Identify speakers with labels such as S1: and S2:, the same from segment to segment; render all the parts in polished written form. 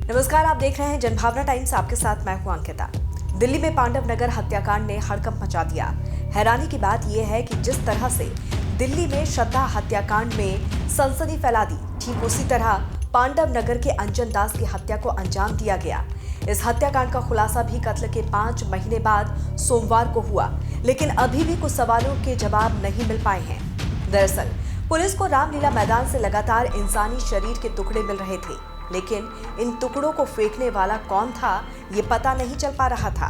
S1: नमस्कार, आप देख रहे हैं जनभावना टाइम्स। आपके साथ मैं हूं अंकिता। दिल्ली में पांडव नगर हत्याकांड ने हड़कंप मचा दिया। हैरानी की बात यह है कि जिस तरह से दिल्ली में श्रद्धा हत्याकांड में सनसनी फैला दी, ठीक उसी तरह पांडव नगर के अंजन दास की हत्या को अंजाम दिया गया। इस हत्याकांड का खुलासा भी कत्ल के 5 महीने बाद सोमवार को हुआ, लेकिन अभी भी कुछ सवालों के जवाब नहीं मिल पाए हैं। दरअसल पुलिस को रामलीला मैदान से लगातार इंसानी शरीर के टुकड़े मिल रहे थे, लेकिन इन टुकड़ों को फेंकने वाला कौन था, ये पता नहीं चल पा रहा था।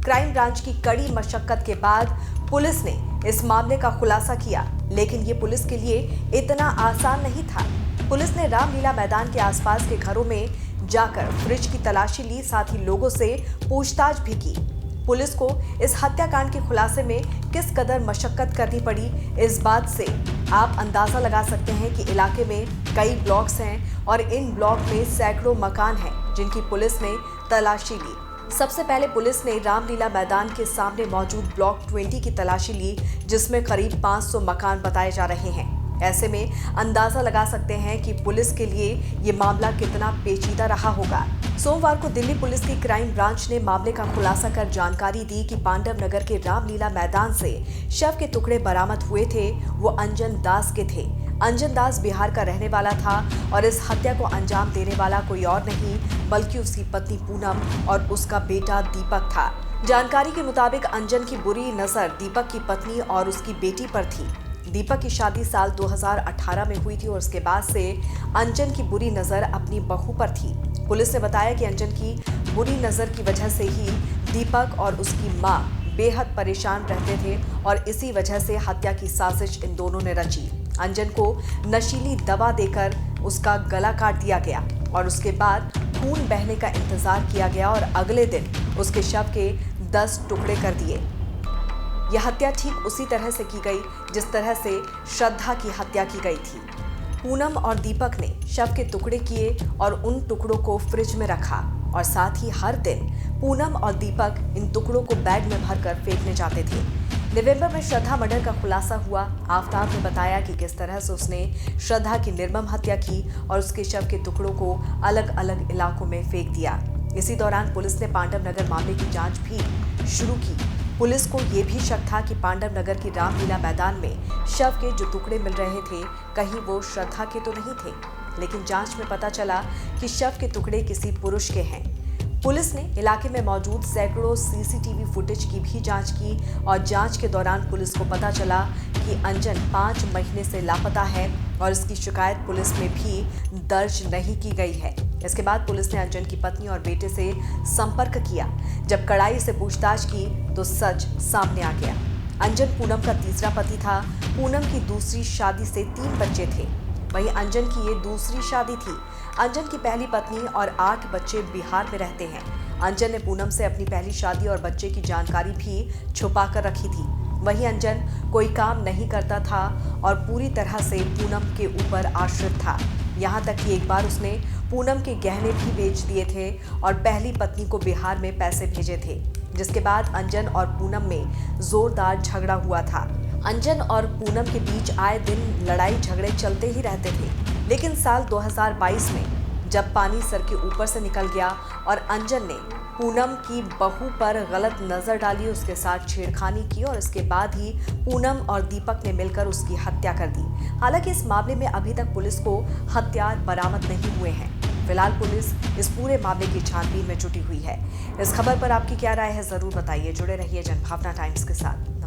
S1: क्राइम ब्रांच की कड़ी मशक्कत के बाद पुलिस ने इस मामले का खुलासा किया, लेकिन ये पुलिस के लिए इतना आसान नहीं था। पुलिस ने रामलीला मैदान के आसपास के घरों में जाकर फ्रिज की तलाशी ली, साथ ही लोगों से पूछताछ भी की। पुलिस को इस हत्याकांड के खुलासे में किस कदर मशक्कत करनी पड़ी, इस बात से आप अंदाजा लगा सकते हैं कि इलाके में कई ब्लॉक्स हैं और इन ब्लॉक में सैकड़ों मकान हैं जिनकी पुलिस ने तलाशी ली। सबसे पहले पुलिस ने रामलीला मैदान के सामने मौजूद ब्लॉक 20 की तलाशी ली, जिसमें करीब 500 मकान बताए जा रहे हैं। ऐसे में अंदाजा लगा सकते हैं कि पुलिस के लिए ये मामला कितना पेचीदा रहा होगा। सोमवार को दिल्ली पुलिस की क्राइम ब्रांच ने मामले का खुलासा कर जानकारी दी कि पांडव नगर के रामलीला मैदान से शव के टुकड़े बरामद हुए थे, वो अंजन दास के थे। अंजन दास बिहार का रहने वाला था और इस हत्या को अंजाम देने वाला कोई और नहीं बल्कि उसकी पत्नी पूनम और उसका बेटा दीपक था। जानकारी के मुताबिक अंजन की बुरी नजर दीपक की पत्नी और उसकी बेटी पर थी। दीपक की शादी साल 2018 में हुई थी और उसके बाद से अंजन की बुरी नजर अपनी बहू पर थी। पुलिस ने बताया कि अंजन की बुरी नजर की वजह से ही दीपक और उसकी मां बेहद परेशान रहते थे और इसी वजह से हत्या की साजिश इन दोनों ने रची। अंजन को नशीली दवा देकर उसका गला काट दिया गया और उसके बाद खून बहने का इंतजार किया गया और अगले दिन उसके शव के 10 टुकड़े कर दिए। यह हत्या ठीक उसी तरह से की गई जिस तरह से श्रद्धा की हत्या की गई थी। पूनम और दीपक ने शव के टुकड़े किए और उन टुकड़ों को फ्रिज में रखा और साथ ही हर दिन पूनम और दीपक इन टुकड़ों को बैग में भरकर फेंकने जाते थे। नवंबर में श्रद्धा मर्डर का खुलासा हुआ। आफ्ताब ने बताया कि किस तरह से उसने श्रद्धा की निर्मम हत्या की और उसके शव के टुकड़ों को अलग अलग इलाकों में फेंक दिया। इसी दौरान पुलिस ने पांडव नगर मामले की जांच भी शुरू की। पुलिस को यह भी शक था कि पांडव नगर की रामलीला मैदान में शव के जो टुकड़े मिल रहे थे कहीं वो श्रद्धा के तो नहीं थे, लेकिन जांच में पता चला कि शव के टुकड़े किसी पुरुष के हैं। पुलिस ने इलाके में मौजूद सैकड़ों सीसीटीवी फुटेज की भी जांच की और जांच के दौरान पुलिस को पता चला कि अंजन 5 महीने से लापता है और इसकी शिकायत पुलिस में भी दर्ज नहीं की गई है। इसके बाद पुलिस ने अंजन की पत्नी और बेटे से संपर्क किया। जब कड़ाई से पूछताछ की तो सच सामने आ गया। अंजन पूनम का तीसरा पति था। पूनम की दूसरी शादी से 3 बच्चे थे, वहीं अंजन की ये दूसरी शादी थी। अंजन की पहली पत्नी और 8 बच्चे बिहार में रहते हैं। अंजन ने पूनम से अपनी पहली शादी और बच्चे की जानकारी भी छुपा कर रखी थी। वहीं अंजन कोई काम नहीं करता था और पूरी तरह से पूनम के ऊपर आश्रित था। यहाँ तक कि एक बार उसने पूनम के गहने भी बेच दिए थे और पहली पत्नी को बिहार में पैसे भेजे थे, जिसके बाद अंजन और पूनम में जोरदार झगड़ा हुआ था। अंजन और पूनम के बीच आए दिन लड़ाई झगड़े चलते ही रहते थे, लेकिन साल 2022 में जब पानी सर के ऊपर से निकल गया और अंजन ने पूनम की बहू पर गलत नजर डाली, उसके साथ छेड़खानी की और इसके बाद ही पूनम और दीपक ने मिलकर उसकी हत्या कर दी। हालांकि इस मामले में अभी तक पुलिस को हथियार बरामद नहीं हुए हैं। फिलहाल पुलिस इस पूरे मामले की छानबीन में जुटी हुई है। इस खबर पर आपकी क्या राय है, जरूर बताइए। जुड़े रहिए जनभावना टाइम्स के साथ।